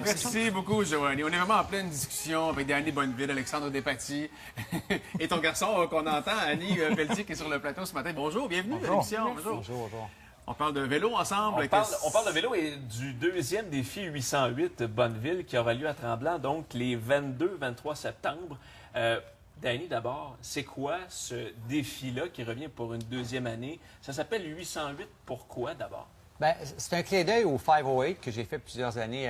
Merci beaucoup, Joanie. On est vraiment en pleine discussion avec Annie Bonneville, Alexandre Despatie et ton garçon qu'on entend, Annie Pelletier, qui est sur le plateau ce matin. Bonjour, bienvenue à l'émission. Bonjour. On parle de vélo ensemble. On parle de vélo et du deuxième défi 808 Bonneville qui aura lieu à Tremblant, donc les 22-23 septembre. Dany, d'abord, c'est quoi ce défi-là qui revient pour une deuxième année? Ça s'appelle 808. Pourquoi, d'abord? Bien, c'est un clin d'œil au 508 que j'ai fait plusieurs années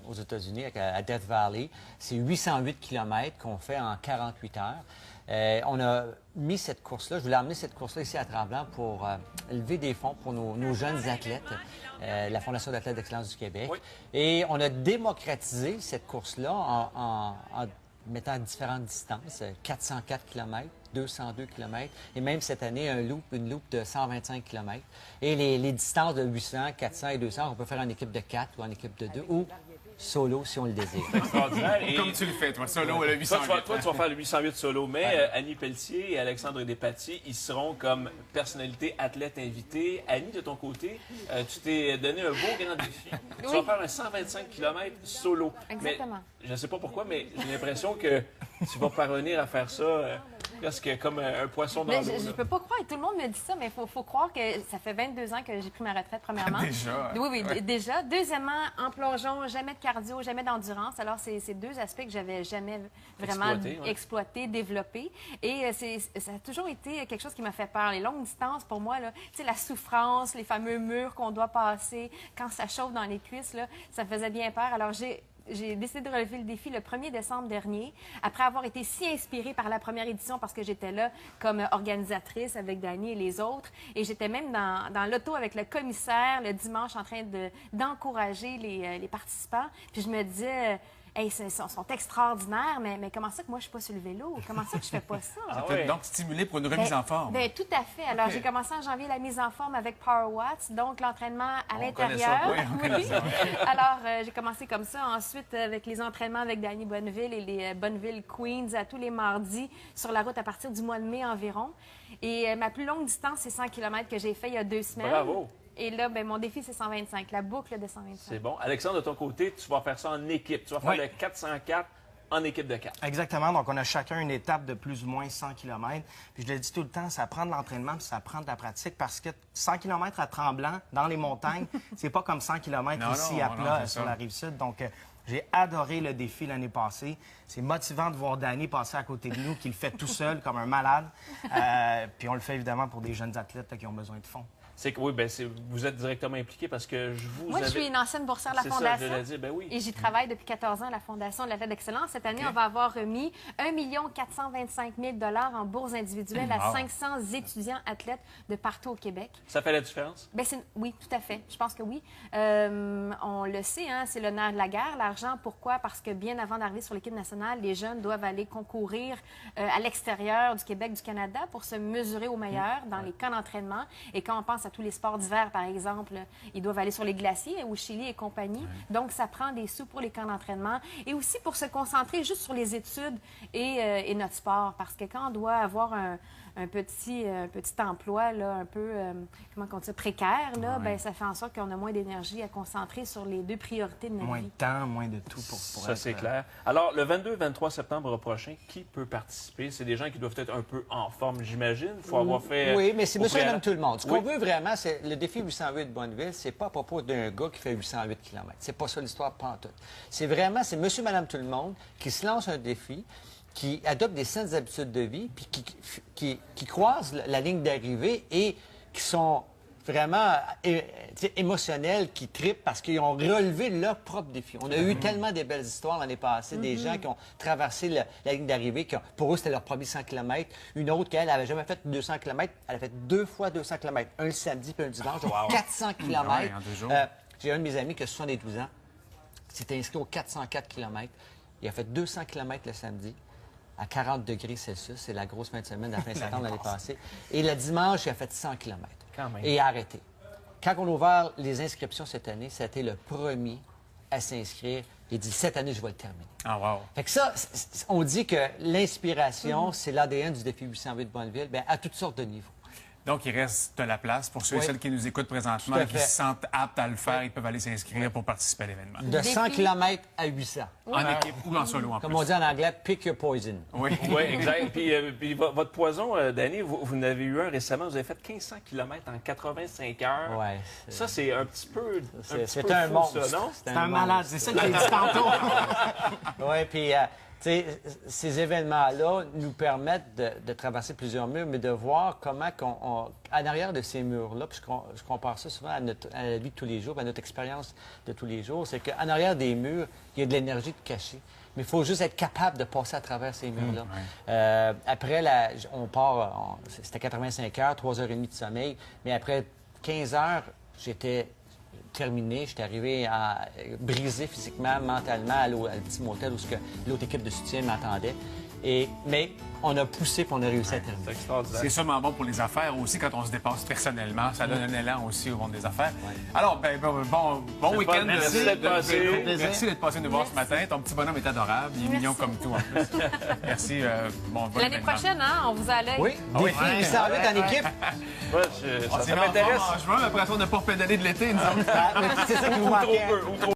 aux États-Unis, à Death Valley. C'est 808 km qu'on fait en 48 heures. On a mis cette course-là, je voulais amener cette course-là ici à Tremblant pour lever des fonds pour nos jeunes athlètes, la Fondation d'athlètes d'excellence du Québec. Oui. Et on a démocratisé cette course-là en mettant différentes distances, 404 km, 202 km, et même cette année, une loupe de 125 km. Et les distances de 800, 400 et 200, on peut faire en équipe de 4 ou en équipe de 2, ou solo si on le désire. Extraordinaire. Et... Comme tu le fais, toi, solo et le 808. Toi, tu vas faire le 808 solo, mais Annie Pelletier et Alexandre Despatie, ils seront comme personnalité athlète invitée. Annie, de ton côté, tu t'es donné un beau grand défi. Oui. Tu vas faire un 125 km solo. Exactement. Mais, je ne sais pas pourquoi, mais j'ai l'impression que tu vas parvenir à faire ça presque comme un poisson dans l'eau. Je ne peux pas croire, et tout le monde me dit ça, mais il faut croire que ça fait 22 ans que j'ai pris ma retraite, premièrement. Déjà? Oui, ouais. Déjà. Deuxièmement, en plongeon, jamais de cardio, jamais d'endurance. Alors, c'est deux aspects que j'avais jamais vraiment exploité, développé. Et ça a toujours été quelque chose qui m'a fait peur. Les longues distances, pour moi, tu sais, la souffrance, les fameux murs qu'on doit passer, quand ça chauffe dans les cuisses, là, ça me faisait bien peur. Alors, j'ai décidé de relever le défi le 1er décembre dernier, après avoir été si inspirée par la première édition parce que j'étais là comme organisatrice avec Dany et les autres. Et j'étais même dans l'auto avec le commissaire le dimanche en train d'encourager les participants. Puis je me disais... Hey, ils sont extraordinaires, mais comment ça que moi, je ne suis pas sur le vélo? Comment ça que je fais pas ça? Ça peut donc stimuler pour une remise en forme. Bien, tout à fait. Alors, j'ai commencé en janvier la mise en forme avec Power Watts, donc l'entraînement à l'intérieur. Oui. Alors, j'ai commencé comme ça. Ensuite, avec les entraînements avec Dany Bonneville et les Bonneville Queens à tous les mardis sur la route à partir du mois de mai environ. Et ma plus longue distance, c'est 100 km que j'ai fait il y a 2 semaines. Bravo! Et là, ben, mon défi, c'est 125, la boucle de 125. C'est bon. Alexandre, de ton côté, tu vas faire ça en équipe. Tu vas faire le 404 en équipe de 4. Exactement. Donc, on a chacun une étape de plus ou moins 100 km. Puis je le dis tout le temps, ça prend de l'entraînement puis ça prend de la pratique parce que 100 km à Tremblant, dans les montagnes, c'est pas comme 100 km ici à plat sur la Rive-Sud. Donc, j'ai adoré le défi l'année passée. C'est motivant de voir Dany passer à côté de nous, qui le fait tout seul comme un malade. Puis on le fait évidemment pour des jeunes athlètes là, qui ont besoin de fonds. C'est que oui, ben vous êtes directement impliqué parce que Moi, je suis une ancienne boursière de la Fondation. Ça, je dire, ben oui. Et j'y travaille depuis 14 ans à la Fondation de l'athlète d'excellence. Cette année, on va avoir remis 1 425 000 $ en bourse individuelle à 500 étudiants athlètes de partout au Québec. Ça fait la différence? Bien, oui, tout à fait. Je pense que oui. On le sait, hein, c'est le nerf de la guerre, l'argent. Pourquoi? Parce que bien avant d'arriver sur l'équipe nationale, les jeunes doivent aller concourir à l'extérieur du Québec, du Canada pour se mesurer au meilleur dans les camps d'entraînement. Et quand on pense à tous les sports d'hiver, par exemple, ils doivent aller sur les glaciers, au Chili et compagnie. Donc, ça prend des sous pour les camps d'entraînement et aussi pour se concentrer juste sur les études et notre sport. Parce que quand on doit avoir un petit emploi, là, un peu, comment on dit ça, précaire, là, ben, ça fait en sorte qu'on a moins d'énergie à concentrer sur les deux priorités de notre vie. Moins de temps, moins de tout pour ça, être... c'est clair. Alors, le 22-23 septembre prochain, qui peut participer? C'est des gens qui doivent être un peu en forme, j'imagine. Il faut avoir fait... Oui, mais c'est monsieur et madame tout le monde. Ce qu'on veut vraiment, c'est le défi 808 de Bonneville, c'est pas à propos d'un gars qui fait 808 km. C'est pas ça l'histoire pantoute. C'est vraiment, c'est monsieur et madame tout le monde qui se lance un défi, qui adoptent des saines habitudes de vie, puis qui croisent la ligne d'arrivée et qui sont vraiment émotionnels, qui trippent parce qu'ils ont relevé leur propre défi. On a eu tellement de belles histoires l'année passée, des gens qui ont traversé la ligne d'arrivée, pour eux, c'était leur premier 100 km. Une autre, qu'elle n'avait jamais fait 200 km, elle a fait 2 fois 200 km, un le samedi puis un le dimanche, donc 400 km. J'ai un de mes amis qui a 72 ans, qui s'est inscrit aux 404 km. Il a fait 200 km le samedi, à 40 degrés Celsius. C'est la grosse fin de semaine de la fin septembre l'année passée. Et le dimanche, il a fait 100 km. Et il a arrêté. Quand on a ouvert les inscriptions cette année, c'était le premier à s'inscrire. Il dit, cette année, je vais le terminer. Ah, wow. Fait que ça, on dit que l'inspiration, c'est l'ADN du défi 808 de Bonneville, bien, à toutes sortes de niveaux. Donc, il reste de la place pour ceux et Oui. celles qui nous écoutent présentement Tout à et qui fait. se sentent aptes à le faire. Ils peuvent aller s'inscrire pour participer à l'événement. De 100 km à 800. En équipe ou en solo, en Comme plus. on dit en anglais, pick your poison. Oui. Oui, exact. Puis votre poison, Danny, vous en avez eu un récemment. Vous avez fait 1500 km en 85 heures. Ouais, Ça, c'est un petit peu. c'est un monstre. Ça, non? C'est un malade, c'est ça que j'ai dit tantôt. Oui, puis, tu sais, ces événements-là nous permettent de traverser plusieurs murs, mais de voir comment, en arrière de ces murs-là, puis je compare ça souvent à la vie de tous les jours, à notre expérience de tous les jours, c'est qu'en arrière des murs, il y a de l'énergie de cachée. Mais il faut juste être capable de passer à travers ces murs-là. Après, on part, c'était 85 heures, 3h30 de sommeil, mais après 15 heures, j'étais terminé. J'étais arrivé à briser physiquement, mentalement, à le petit motel où l'autre équipe de soutien m'attendait. Mais on a poussé et on a réussi à terminer. C'est sûrement bon pour les affaires aussi quand on se dépasse personnellement. Ça donne un élan aussi au monde des affaires. Alors, bon week-end. Merci d'être passé. Merci d'être passé nous voir ce matin. Ton petit bonhomme est adorable. Il est mignon comme tout en plus. Merci. Bon L'année prochaine, hein, on vous a à l'œil. Oui, défi 808 en équipe. Ouais, On s'est ça mis en m'intéresse. forme en juin, mais après ça, on n'a pas repédalé de l'été, nous autres. C'est ça qui vous manquait. Trop peu.